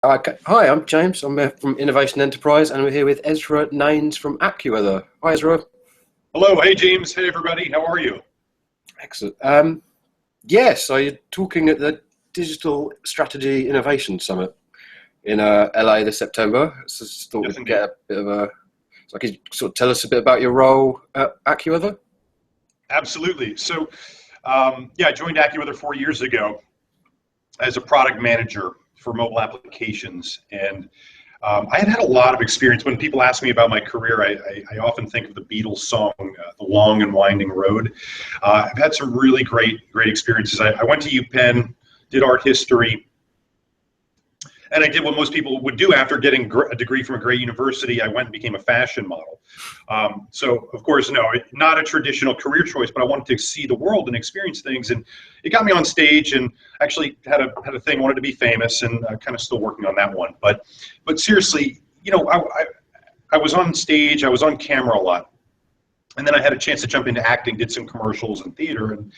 Okay. Hi, I'm James. I'm from Innovation Enterprise, and we're here with Ezra Nanes from AccuWeather. Hi, Ezra. Hello, hey James, hey everybody, how are you? Excellent. Yes, so you're talking at the Digital Strategy Innovation Summit in LA this September. So just thought Yes, we'd indeed. get a bit of a. So could you sort of tell us a bit about your role at AccuWeather? Absolutely. I joined AccuWeather 4 years ago as a product manager for mobile applications, and I had a lot of experience. When people ask me about my career, I often think of the Beatles song, "The Long and Winding Road." I've had some really great experiences. I went to UPenn, did art history. And I did what most people would do after getting a degree from a great university. I went and became a fashion model. Of course, no, not a traditional career choice, but I wanted to see the world and experience things. And it got me on stage, and actually had a thing, wanted to be famous, and kind of still working on that one. But seriously, I was on stage, I was on camera a lot. And then I had a chance to jump into acting, did some commercials and theater. And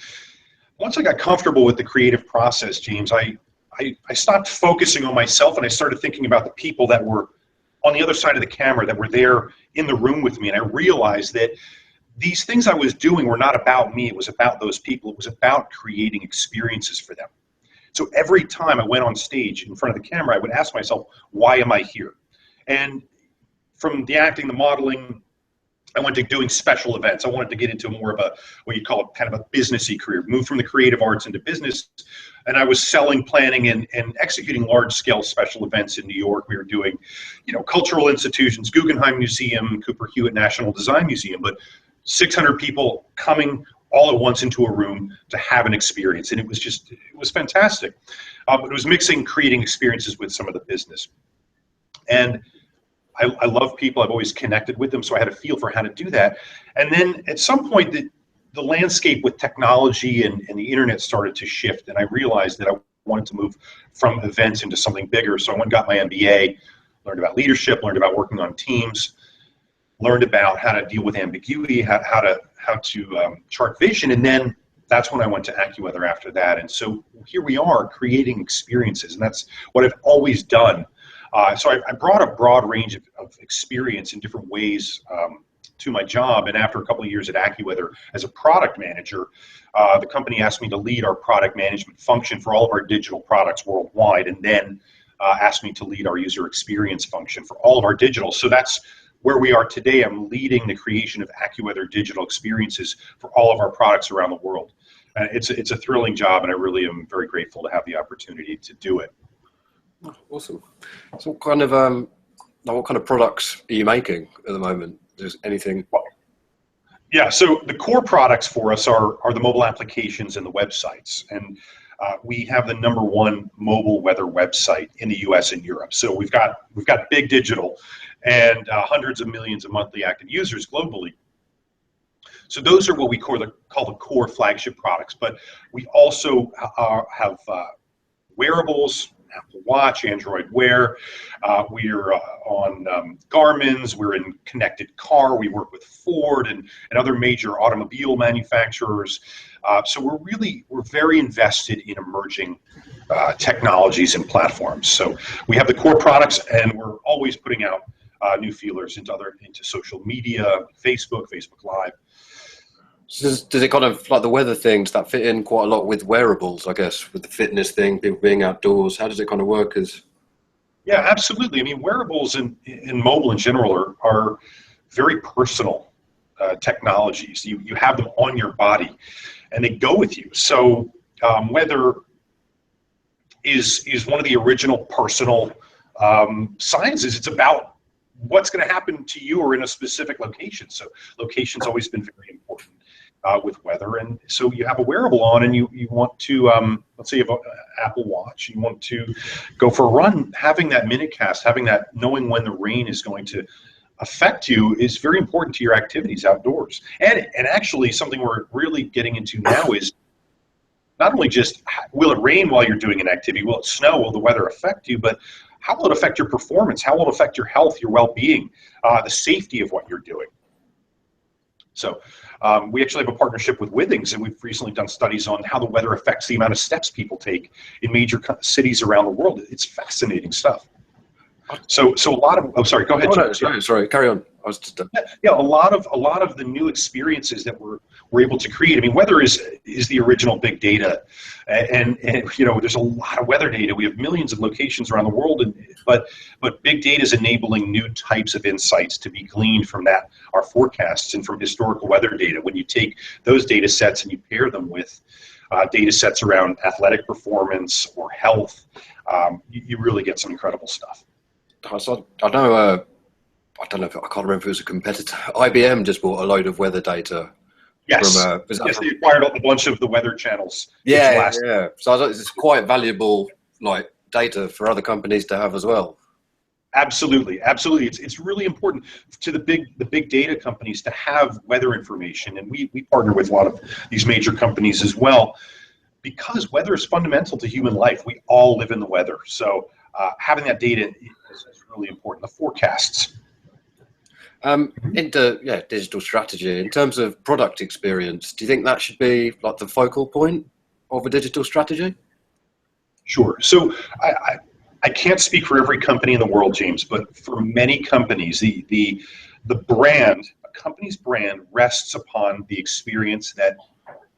once I got comfortable with the creative process, James, I stopped focusing on myself, and I started thinking about the people that were on the other side of the camera, that were there in the room with me. And I realized that these things I was doing were not about me. It was about those people. It was about creating experiences for them. So every time I went on stage in front of the camera, I would ask myself, why am I here? And from the acting, the modeling, I went to doing special events. I wanted to get into more of a, what you call it, kind of a businessy career, move from the creative arts into business. And I was selling, planning, and executing large scale special events in New York. We were doing, cultural institutions, Guggenheim Museum, Cooper Hewitt National Design Museum, but 600 people coming all at once into a room to have an experience. And it was fantastic. But it was mixing creating experiences with some of the business. And I love people. I've always connected with them, so I had a feel for how to do that. And then at some point, the landscape with technology and the internet started to shift, and I realized that I wanted to move from events into something bigger. So I went and got my MBA, learned about leadership, learned about working on teams, learned about how to deal with ambiguity, how to chart vision, and then that's when I went to AccuWeather after that. And so here we are creating experiences, and that's what I've always done. So I brought a broad range of experience in different ways to my job. And after a couple of years at AccuWeather as a product manager, the company asked me to lead our product management function for all of our digital products worldwide, and then asked me to lead our user experience function for all of our digital. So that's where we are today. I'm leading the creation of AccuWeather digital experiences for all of our products around the world. It's a thrilling job, and I really am very grateful to have the opportunity to do it. Awesome. So what kind of products are you making at the moment? Is anything? Yeah, so the core products for us are the mobile applications and the websites. And we have the #1 mobile weather website in the US and Europe. So we've got big digital and hundreds of millions of monthly active users globally. So those are what we call the core flagship products. But we also have wearables, Apple Watch, Android Wear. We're on Garmin's. We're in connected car. We work with Ford and other major automobile manufacturers. So we're very invested in emerging technologies and platforms. So we have the core products, and we're always putting out new feelers into social media, Facebook Live. So does it kind of, like the weather things, that fit in quite a lot with wearables, I guess, with the fitness thing, people being outdoors? How does it kind of work Yeah, absolutely. I mean, wearables and mobile in general are very personal technologies. You have them on your body, and they go with you. So weather is one of the original personal sciences. It's about what's going to happen to you or in a specific location. So location's always been very important with weather. And so you have a wearable on, and you want to, let's say you have an Apple Watch, you want to go for a run. Having that minute cast, having that knowing when the rain is going to affect you is very important to your activities outdoors. And actually something we're really getting into now is not only just, will it rain while you're doing an activity, will it snow, will the weather affect you, but how will it affect your performance? How will it affect your health, your well-being, the safety of what you're doing? So we actually have a partnership with Withings, and we've recently done studies on how the weather affects the amount of steps people take in major cities around the world. It's fascinating stuff. So a lot of, oh, sorry, go ahead. Oh, no, sorry, carry on. I was just yeah, a lot of the new experiences that we're able to create. I mean, weather is the original big data, and you know, there's a lot of weather data. We have millions of locations around the world, but big data is enabling new types of insights to be gleaned from that, our forecasts, and from historical weather data. When you take those data sets and you pair them with data sets around athletic performance or health, you really get some incredible stuff. So I know. I don't know if I can't remember if it was a competitor. IBM just bought a load of weather data. Yes. They acquired a bunch of the weather channels. Yeah. So it's quite valuable, like, data for other companies to have as well. Absolutely. It's really important to the big data companies to have weather information, and we partner with a lot of these major companies as well, because weather is fundamental to human life. We all live in the weather, so having that data is really important. The forecasts. Into digital strategy, in terms of product experience, do you think that should be like the focal point of a digital strategy? Sure. So I can't speak for every company in the world, James, but for many companies, the brand, a company's brand, rests upon the experience that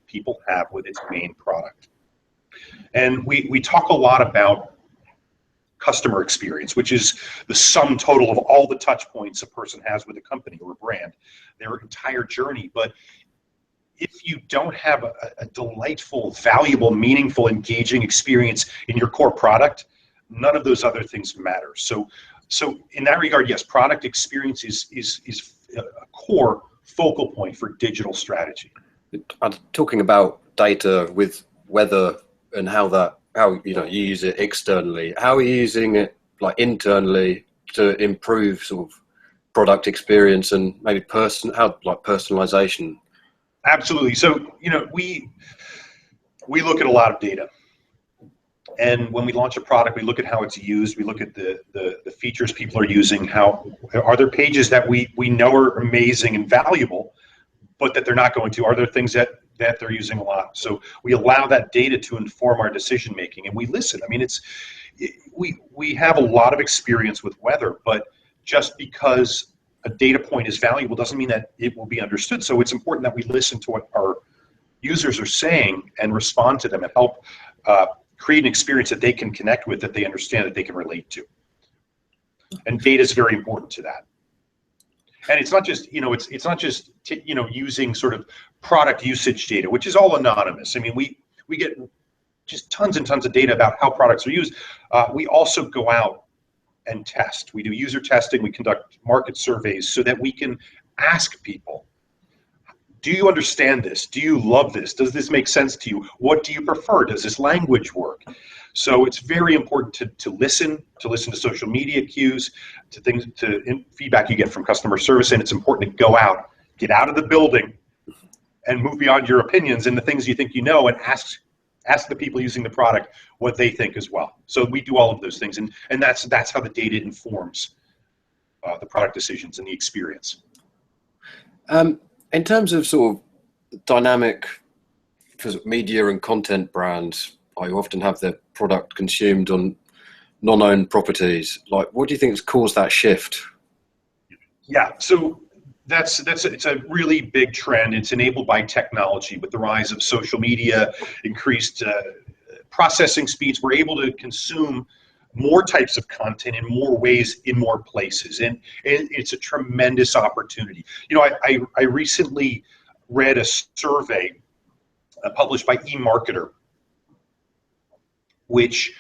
people have with its main product. And we talk a lot about customer experience, which is the sum total of all the touch points a person has with a company or a brand, their entire journey. But if you don't have a delightful, valuable, meaningful, engaging experience in your core product, none of those other things matter. So in that regard, yes, product experience is a core focal point for digital strategy. I'm talking about data with weather and how you use it externally. How are you using it, like, internally to improve sort of product experience and maybe personalization? Absolutely. So we look at a lot of data, and when we launch a product, we look at how it's used. We look at the features people are using. How are there pages that we know are amazing and valuable, but that they're not going to? Are there things that they're using a lot? So we allow that data to inform our decision making, and we listen. I mean, we have a lot of experience with weather, but just because a data point is valuable doesn't mean that it will be understood. So it's important that we listen to what our users are saying and respond to them and help create an experience that they can connect with, that they understand, that they can relate to. And data is very important to that. And it's not just, it's not just, using sort of product usage data, which is all anonymous. I mean, we get just tons and tons of data about how products are used. We also go out and test. We do user testing. We conduct market surveys so that we can ask people, do you understand this? Do you love this? Does this make sense to you? What do you prefer? Does this language work? So it's very important to listen to social media cues, to things, feedback you get from customer service, and it's important to go out, get out of the building, and move beyond your opinions and the things you think you know, and ask the people using the product what they think as well. So we do all of those things, and that's how the data informs the product decisions and the experience. In terms of sort of dynamic media and content brands, I often have their product consumed on non-owned properties. Like, what do you think has caused that shift? Yeah, so it's a really big trend. It's enabled by technology with the rise of social media, increased processing speeds. We're able to consume more types of content in more ways, in more places, and it's a tremendous opportunity. I recently read a survey published by eMarketer, which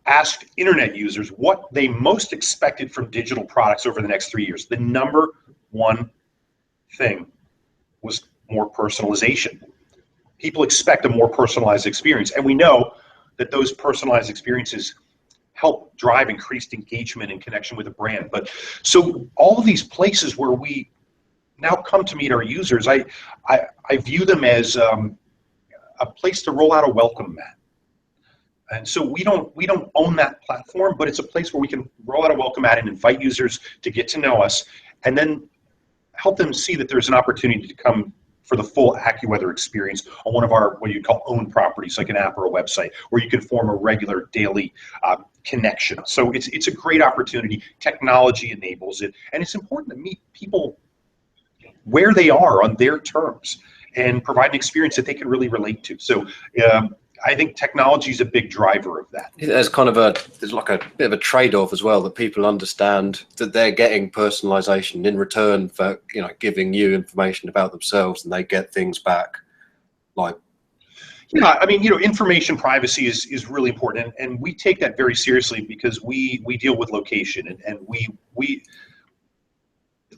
asked internet users what they most expected from digital products over the next 3 years. The number one thing was more personalization. People expect a more personalized experience, and we know that those personalized experiences help drive increased engagement and connection with a brand. But so all of these places where we now come to meet our users, I view them as a place to roll out a welcome mat. And so we don't own that platform, but it's a place where we can roll out a welcome mat and invite users to get to know us, and then help them see that there's an opportunity to come for the full AccuWeather experience on one of our what you call own properties, like an app or a website, where you can form a regular daily connection. So it's a great opportunity. Technology enables it, and it's important to meet people where they are on their terms and provide an experience that they can really relate to. So I think technology is a big driver of that. There's kind of there's like a bit of a trade-off as well, that people understand that they're getting personalization in return for, you know, giving you information about themselves, and they get things back. Like, yeah, I mean, you know, information privacy is really important, and we take that very seriously because we deal with location, and we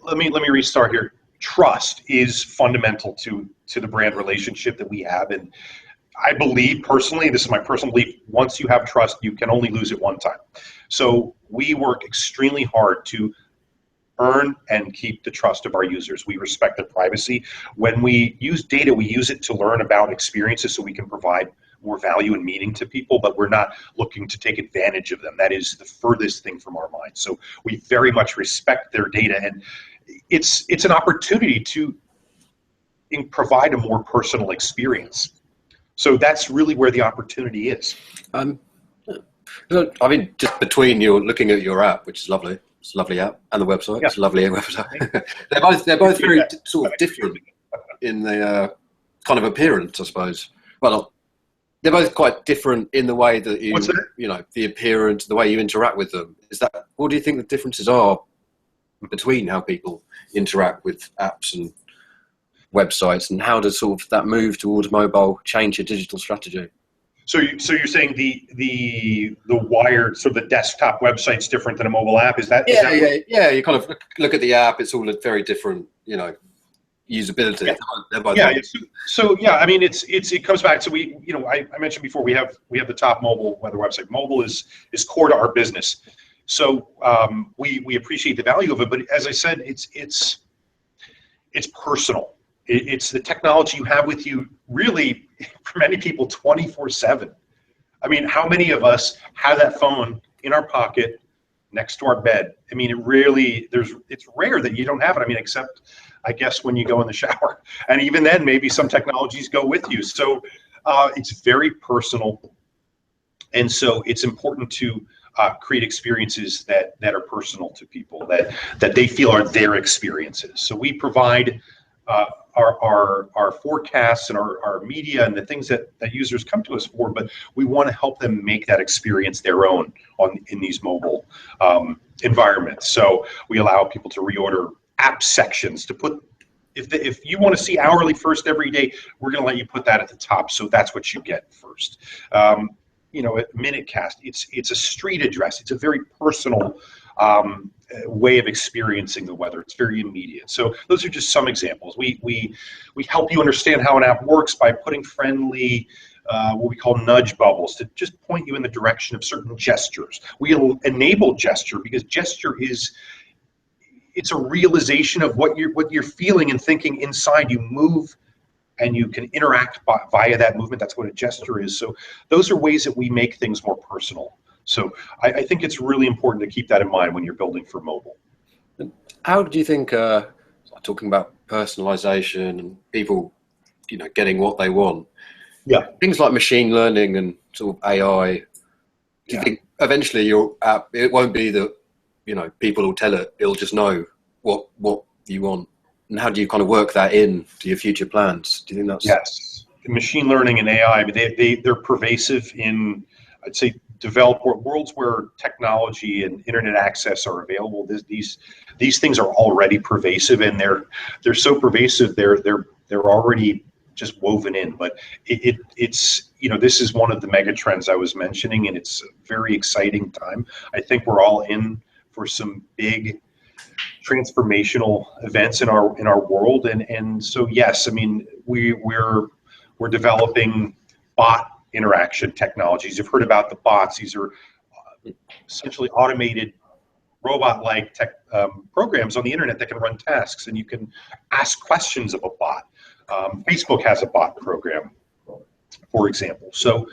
let me restart here. Trust is fundamental to the brand relationship that we have, and I believe personally, this is my personal belief, once you have trust, you can only lose it one time. So we work extremely hard to earn and keep the trust of our users. We respect their privacy. When we use data, we use it to learn about experiences so we can provide more value and meaning to people, but we're not looking to take advantage of them. That is the furthest thing from our minds. So we very much respect their data, and it's an opportunity to provide a more personal experience. So that's really where the opportunity is. I mean, just between you looking at your app, which is lovely, it's a lovely app, and the website, it's a lovely website. they're both very sort of different in the kind of appearance, I suppose. Well, they're both quite different in the way that you know, the appearance, the way you interact with them. What do you think the differences are between how people interact with apps and websites, and how does sort of that move towards mobile change your digital strategy? So you're saying the wired, so the desktop website's different than a mobile app? Is that? Yeah. You kind of look at the app; it's all a very different, you know, usability. Yeah. They're both So yeah, I mean, it comes back to I mentioned before, we have the top mobile weather website. Mobile is core to our business. So we appreciate the value of it, but as I said, it's personal. It's the technology you have with you, really, for many people, 24/7. I mean, how many of us have that phone in our pocket next to our bed? I mean, it's rare that you don't have it. I mean, except, I guess, when you go in the shower. And even then, maybe some technologies go with you. So it's very personal. And so it's important to create experiences that are personal to people, that they feel are their experiences. So we provide our forecasts and our media and the things that users come to us for, but we want to help them make that experience their own in these mobile environments. So we allow people to reorder app sections to put, if you want to see hourly first every day, we're going to let you put that at the top. So that's what you get first. You know, at MinuteCast, it's a street address. It's a very personal way of experiencing the weather. It's very immediate. So those are just some examples. We help you understand how an app works by putting friendly, what we call nudge bubbles, to just point you in the direction of certain gestures. We'll enable gesture because gesture it's a realization of what you're feeling and thinking inside. You move and you can interact via that movement. That's what a gesture is. So those are ways that we make things more personal. So I think it's really important to keep that in mind when you're building for mobile. How do you think, talking about personalization and people, you know, getting what they want, things like machine learning and sort of AI, do you think eventually your app, it won't be that, you know, people will tell it, it'll just know what you want? And how do you kind of work that in to your future plans? Do you think that's... Yes, machine learning and AI, I mean, they're pervasive in, I'd say, developed worlds where technology and internet access are available. These things are already pervasive, and they're so pervasive they're already just woven in. But it's you know, this is one of the mega trends I was mentioning, and it's a very exciting time. I think we're all in for some big transformational events in our world, and so yes, I mean, we're developing bot interaction technologies. You've heard about the bots. These are essentially automated robot-like programs on the internet that can run tasks, and you can ask questions of a bot. Facebook has a bot program, for example. So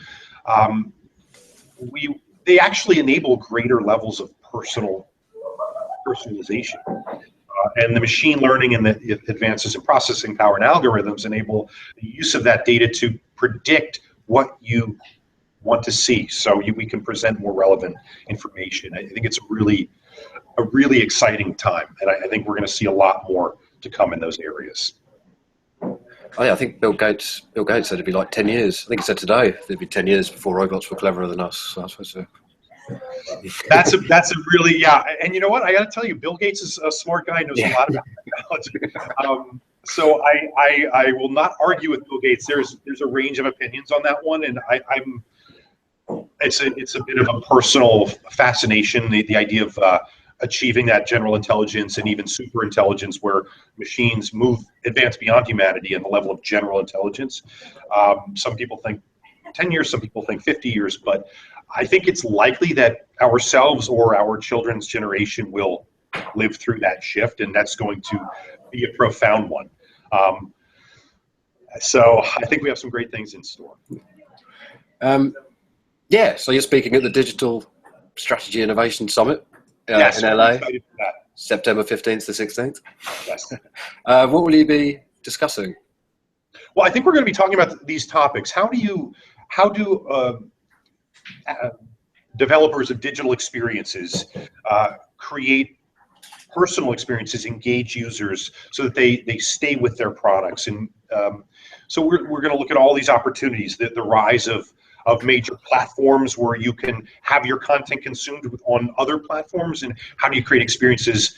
they actually enable greater levels of personalization. And the machine learning and the advances in processing power and algorithms enable the use of that data to predict what you want to see, so we can present more relevant information. I think it's a really exciting time, and I think we're going to see a lot more to come in those areas. Oh yeah, I think Bill Gates said it'd be like 10 years. I think he said today it'd be 10 years before robots were cleverer than us. So I suppose so. That's a really, yeah. And you know what? I got to tell you, Bill Gates is a smart guy, knows a lot about technology. So I will not argue with Bill Gates. There's a range of opinions on that one, and it's a bit of a personal fascination, the idea of achieving that general intelligence and even super intelligence, where machines advance beyond humanity and the level of general intelligence. Some people think 10 years, some people think 50 years, but I think it's likely that ourselves or our children's generation will live through that shift, and that's going to be a profound one. So I think we have some great things in store. Yeah, so you're speaking at the Digital Strategy Innovation Summit Yes, in LA, excited for that. September 15th to 16th. Yes. What will you be discussing? Well, I think we're going to be talking about these topics. How do developers of digital experiences create personal experiences, engage users so that they stay with their products? And so we're going to look at all these opportunities, the rise of major platforms where you can have your content consumed on other platforms, and how do you create experiences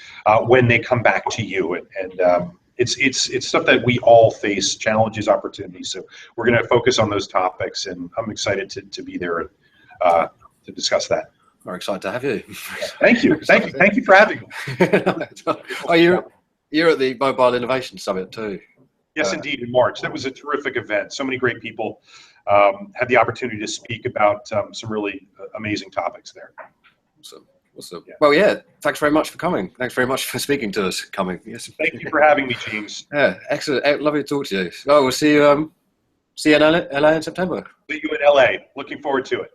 when they come back to you? And it's stuff that we all face, challenges, opportunities. So we're going to focus on those topics, and I'm excited to be there to discuss that. We're excited to have you. Thank you for having me. Oh, you're at the Mobile Innovation Summit too. Yes, indeed, in March. That was a terrific event. So many great people had the opportunity to speak about some really amazing topics there. Awesome. Yeah. Well, yeah, thanks very much for coming. Thanks very much for speaking to us. Yes. Thank you for having me, James. Yeah, excellent. Lovely to talk to you. Oh, we'll see you in LA in September. See you in LA. Looking forward to it.